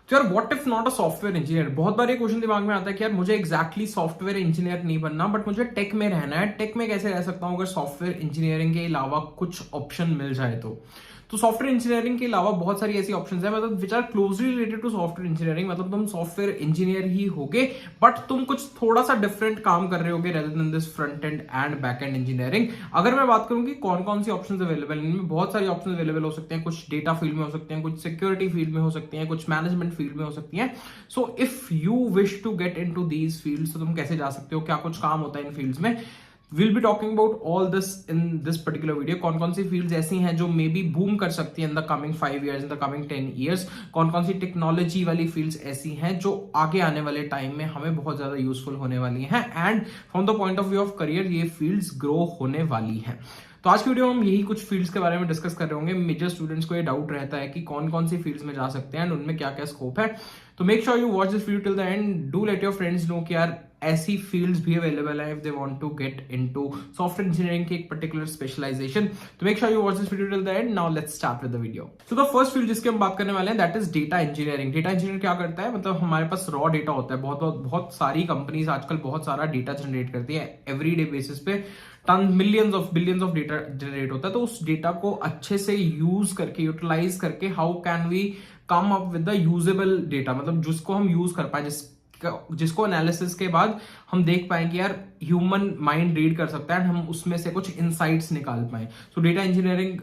तो यार what if not a software engineer, बहुत बार ये क्वेश्चन दिमाग में आता है कि यार मुझे एग्जैक्टली सॉफ्टवेयर इंजीनियर नहीं बनना, बट मुझे टेक में रहना है। टेक में कैसे रह सकता हूं अगर सॉफ्टवेयर इंजीनियरिंग के अलावा कुछ ऑप्शन मिल जाए तो सॉफ्टवेयर इंजीनियरिंग के अलावा बहुत सारी ऐसी ऑप्शंस है, मतलब which are closely related to software engineering. मतलब तुम सॉफ्टवेयर इंजीनियर ही होगे, बट तुम कुछ थोड़ा सा डिफरेंट काम कर रहे होगे rather than this front end and back and engineering. अगर मैं बात करूं कि कौन कौन सी ऑप्शंस अवेलेबल, इनमें बहुत सारी ऑप्शंस अवेलेबल हो सकते हैं। कुछ डेटा फील्ड में हो सकते हैं, कुछ सिक्योरिटी फील्ड में हो सकती हैं, कुछ मैनेजमेंट फील्ड में हो सकती हैं। So if you wish to get into these fields, तो तुम कैसे जा सकते हो, क्या कुछ काम होता है इन फील्ड्स में। Will be talking about all this in this particular video. कौन कौन सी फील्ड्स ऐसी हैं जो मे बी बूम कर सकती हैं इन the coming 5 years, in the coming 10 years। कौन कौन सी टेक्नोलॉजी वाली फील्ड्स ऐसी हैं जो आगे आने वाले टाइम में हमें बहुत ज्यादा यूजफुल होने वाली हैं, and from the point of view of career ये फील्ड्स ग्रो होने वाली हैं। तो आज की वीडियो में हम यही कुछ फील्ड्स के बारे में डिस्कस कर रहे होंगे। मेजर स्टूडेंट्स को ये डाउट रहता है कि कौन कौन सी फील्ड्स में जा सकते हैं एंड उनमें क्या क्या स्कोप है। तो make sure you watch this video till the end. Do let your friends know कि यार ऐसी फील्ड्स भी अवेलेबल है if they want to get into software engineering की एक पर्टिकुलर स्पेशलाइजेशन। तो make sure you watch this video till the end. Now let's start with the video. So the first field जिसकी हम बात करने वाले हैं that is data engineering. Data engineer क्या करता है, मतलब हमारे पास रॉ डेटा होता है। बहुत सारी कंपनीज आजकल बहुत सारा डेटा जनरेट करती है एवरीडे बेसिस पे। Ton millions of billions of data generate होता है। तो उस डेटा को अच्छे से यूज करके, यूटिलाइज करके, how can we come up with the usable data, मतलब जिसको हम यूज कर पाए, जिसको एनालिसिस के बाद हम देख पाए कि यार ह्यूमन माइंड रीड कर सकता है एंड हम उसमें से कुछ इनसाइट्स निकाल पाए। So data engineering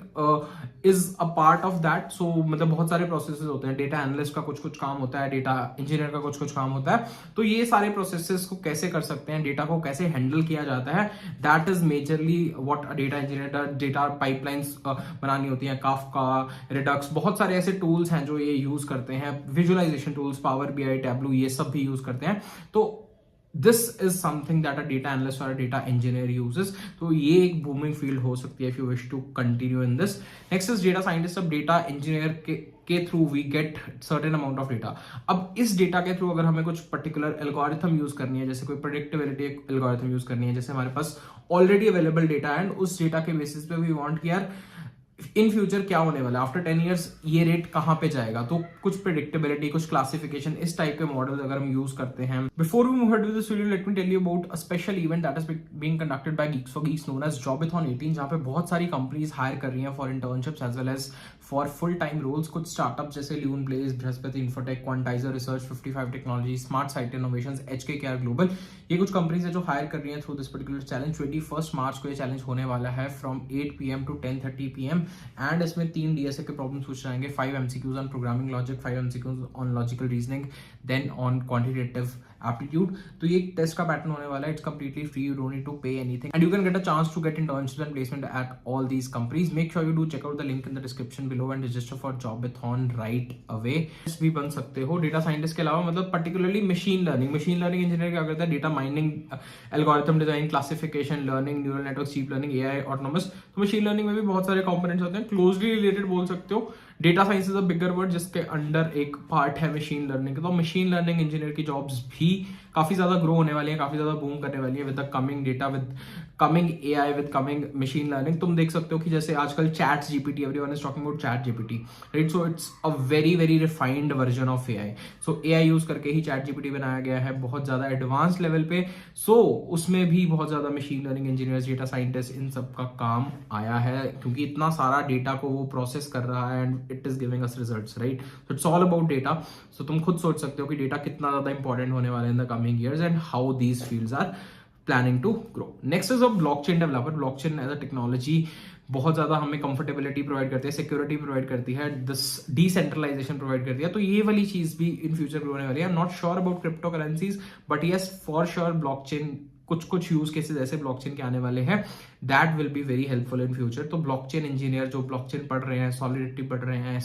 is a part of that. So मतलब बहुत सारे प्रोसेसेस होते हैं। डेटा एनालिस्ट का कुछ कुछ काम होता है, डेटा इंजीनियर का कुछ कुछ काम होता है। तो ये सारे प्रोसेसेस को कैसे कर सकते हैं, डेटा को कैसे हैंडल किया जाता है, that is majorly what data engineer. Data pipelines बनानी होती है, काफका, रिडक्स, बहुत सारे ऐसे टूल्स हैं जो ये यूज करते हैं। Visualisation tools, power BI, Tableau, ये सब भी यूज करते हैं। तो this is something that a data analyst और डेटा इंजीनियर यूजेस। तो ये एक बूमिंग फील्ड हो सकती है if you wish to continue in this. Next is data scientist. अब डेटा इंजीनियर के through we get certain amount of data. अब इस डेटा के थ्रू अगर हमें कुछ पर्टिकुलर एल्गोरिथम यूज करनी है, जैसे कोई प्रेडिक्टेबिलिटी एल्गोरिथम यूज करनी है, जैसे हमारे पास ऑलरेडी अवेलेबल डेटा एंड उस डेटा के बेसिस पे वी वांट कि यार इन फ्यूचर क्या होने वाला है, आफ्टर 10 years ये रेट कहां पे जाएगा। तो कुछ प्रेडिक्टेबिलिटी, कुछ क्लासिफिकेशन, इस टाइप के मॉडल अगर हम यूज करते हैं। Before we move ahead with this video, let me tell you about a special event that is being conducted by Geeks for Geeks known as Jobathon 18, जहां पे बहुत सारी कंपनीज हायर कर रही हैं for internships as well as for full time roles. कुछ startup जैसे Lune Place, Brihaspati Infotech, Quantizer research, 55 technology, smart site innovations, HKKR global, ये कुछ कंपनीज है जो हायर कर रही हैं through this particular challenge. 21 March को ये चैलेंज होने वाला है from 8 PM to 10:30 PM and इसमें 3 DSA के प्रॉब्लम्स पूछ जाएंगे, 5 MCQs on programming logic, 5 MCQs on logical reasoning, then on quantitative aptitude. तो ये एक टेस्ट का पैटर्न होने वाला है। It's completely free, you don't need to pay anything and you can get a chance to get internships and placement at all these companies. Make sure you do check out the link in the description below and register for Jobathon right away. भी बन सकते हो data scientist के अलावा, मतलब particularly machine learning engineer क्या करता है, data mining, algorithm design, classification, learning, neural network, deep learning, AI, autonomous. तो मशीन लर्निंग में भी बहुत सारे कंपोनेंट्स होते हैं, क्लोजली रिलेटेड बोल सकते हो। Data science is a bigger word जिसके अंडर एक पार्ट है मशीन लर्निंग। तो मशीन लर्निंग इंजीनियर की जॉब्स भी काफी ज्यादा ग्रो होने वाली है, काफी ज्यादा बूम करने वाली है with the coming data, with coming AI, with coming machine learning. तुम देख सकते हो कि जैसे आजकल chat GPT, everyone is talking about chat GPT, right. So it's a very very refined version of AI। So AI use करके ही chat GPT बनाया गया है बहुत ज्यादा एडवांस लेवल पे। सो उसमें भी बहुत ज्यादा machine learning engineers, data scientist, इन सब का काम आया है, क्योंकि इतना सारा डेटा को वो प्रोसेस कर रहा है and it is giving us results, right. So it's all about data. So तुम खुद सोच सकते हो कि डेटा कितना ज्यादा इंपॉर्टेंट होने वाला है in the coming years and how these fields are planning to grow. Next is a blockchain developer. Blockchain as a technology बहुत ज्यादा हमें कंफर्टेबिलिटी प्रोवाइड करती है, सिक्योरिटी प्रोवाइड करती है, डिसेंट्रलाइजेशन प्रोवाइड करती है। तो ये वाली चीज भी इन फ्यूचर ग्रो होने वाली है। Not sure about crypto currencies, but yes for sure blockchain, कुछ यूज केसेस ऐसे ब्लॉकचेन के आने वाले हैं that will be very helpful in future. तो ब्लॉकचेन इंजीनियर जो ब्लॉकचेन पढ़ रहे हैं, सॉलिडिटी पढ़ रहे हैं,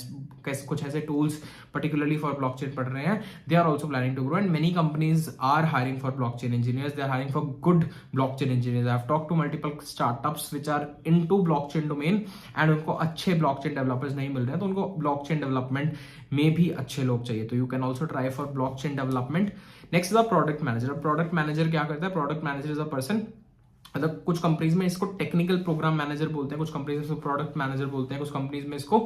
कुछ ऐसे टूल्स पर्टिकुलरली फॉर ब्लॉकचेन पढ़ रहे हैं, they are also planning to grow and many companies are hiring for blockchain engineers, they are hiring for good blockchain engineers. I have talked to multiple startups which are into blockchain domain and उनको अच्छे blockchain developers नहीं मिल रहे हैं, तो उनको blockchain development में भी अच्छे लोग चाहिए। तो you can also try for blockchain development. Next is the product manager. Product manager क्या करता है, product manager is a person मतलब कुछ कंपनीज में इसको टेक्निकल प्रोग्राम मैनेजर बोलते हैं, कुछ कंपनीज में इसको प्रोडक्ट मैनेजर बोलते हैं, कुछ कंपनीज में इसको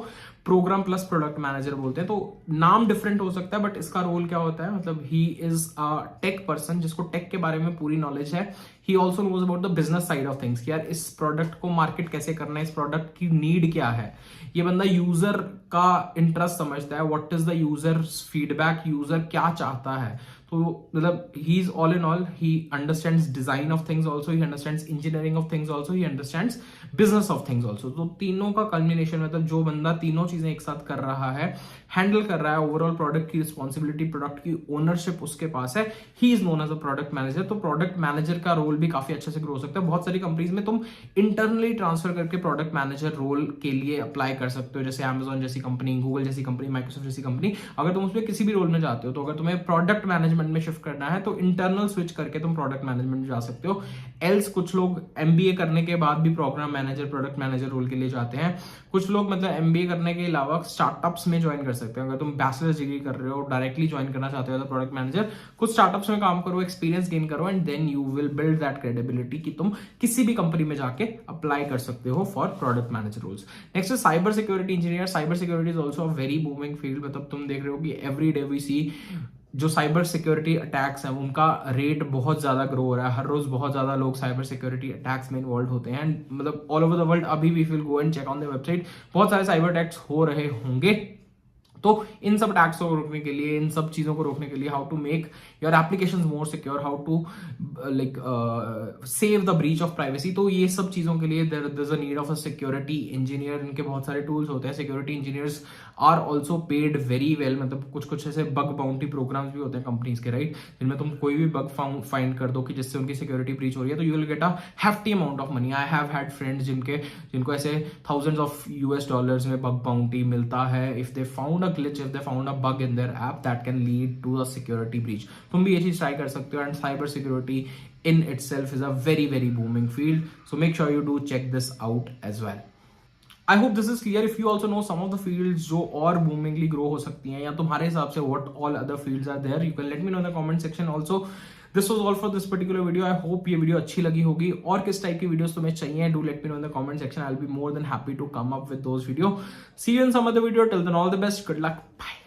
प्रोग्राम प्लस प्रोडक्ट मैनेजर बोलते हैं। तो नाम डिफरेंट हो सकता है, बट इसका रोल क्या होता है, मतलब he is a tech person जिसको टेक के बारे में पूरी नॉलेज है। He also knows about the business side of things, यार इस प्रोडक्ट को मार्केट कैसे करना है, इस प्रोडक्ट की नीड क्या है। ये बंदा यूजर का इंटरेस्ट समझता है, what is the user feedback, user क्या चाहता है। तो मतलब he is all in all, he understands design of things also, he understands engineering of things also, he understands business of things also. तो तीनों का कल्मिनेशन, मतलब जो बंदा तीनों चीजें एक साथ कर रहा है, हैंडल कर रहा है, ओवरऑल प्रोडक्ट की रिस्पॉन्सिबिलिटी, प्रोडक्ट की ओनरशिप उसके पास है, he is known as a product manager. तो प्रोडक्ट मैनेजर का रोल भी काफी अच्छे से ग्रो हो सकता है। बहुत सारी कंपनीज में तुम इंटरनली ट्रांसफर करके प्रोडक्ट मैनेजर रोल के लिए अप्लाई कर सकते हो, जैसे Amazon जैसी कंपनी, गूगल जैसी कंपनी, माइक्रोसॉफ्ट जैसी कंपनी। अगर तुम उसमें किसी भी रोल में जाते हो, तो अगर तुम्हें प्रोडक्ट मैनेजमेंट में शिफ्ट करना है तो इंटरनल स्विच करके तुम प्रोडक्ट मैनेजमेंट में जा सकते हो। एल्स कुछ लोग एमबीए करने के बाद भी program manager, product manager role के लिए जाते हैं। कुछ लोग मतलब एमबीए करने के अलावा स्टार्टअप्स में ज्वाइन कर सकते हैं। अगर तुम बैचलर्स डिग्री कर रहे हो, डायरेक्टली ज्वाइन करना चाहते हो तो प्रोडक्ट मैनेजर, कुछ स्टार्टअप्स में काम करो, एक्सपीरियंस गेन करो, and then you will build that credibility कि तुम किसी भी कंपनी में जाके अप्लाई कर सकते हो for product manager roles. Next है cyber security engineer. Cyber security is also a very booming field. मतलब तुम देख रहे हो कि एवरी डे वी सी जो साइबर सिक्योरिटी अटैक्स हैं उनका रेट बहुत ज्यादा ग्रो हो रहा है। हर रोज बहुत ज्यादा लोग साइबर सिक्योरिटी अटैक्स में इन्वॉल्व होते हैं, एंड मतलब ऑल ओवर द वर्ल्ड अभी भी, if you go and check on the website, बहुत सारे साइबर अटैक्स हो रहे होंगे। तो इन सब अटैक्स को रोकने के लिए, इन सब चीजों को रोकने के लिए, how to make your applications more secure, how to like save the breach of privacy, तो ये सब चीजों के लिए there is a need of a security engineer. इनके बहुत सारे टूल्स होते हैं। Security engineers are also paid very well. मतलब कुछ कुछ ऐसे बग बाउंटी प्रोग्राम्स भी होते हैं कंपनीज के, राइट, जिनमें तुम कोई भी बग फाइंड कर दो कि जिससे उनकी सिक्योरिटी ब्रीच हो रही है, तो you will get a hefty amount of money. I have had friends जिनको ऐसे थाउजेंड्स ऑफ यूएस डॉलर्स में बग बाउंटी मिलता है if they found a glitch, if they found a bug in their app that can lead to a security breach. तुम भी ये चीज try कर सकते हो, and cyber security in itself is a very very booming field, so make sure you do check this out as well. I hope this is clear. If you also know some of the fields जो और boomingly grow हो सकती हैं, या तुम्हारे हिसाब से what all other fields are there, you can let me know in the comment section also. This was all for this particular video. I hope ये वीडियो अच्छी लगी होगी, और किस टाइप की वीडियोस तुम्हें चाहिए, do let me know in the comment section. I'll be more than happy to come up with those video. See you in some other video. Till then, all the best. Good luck. Bye.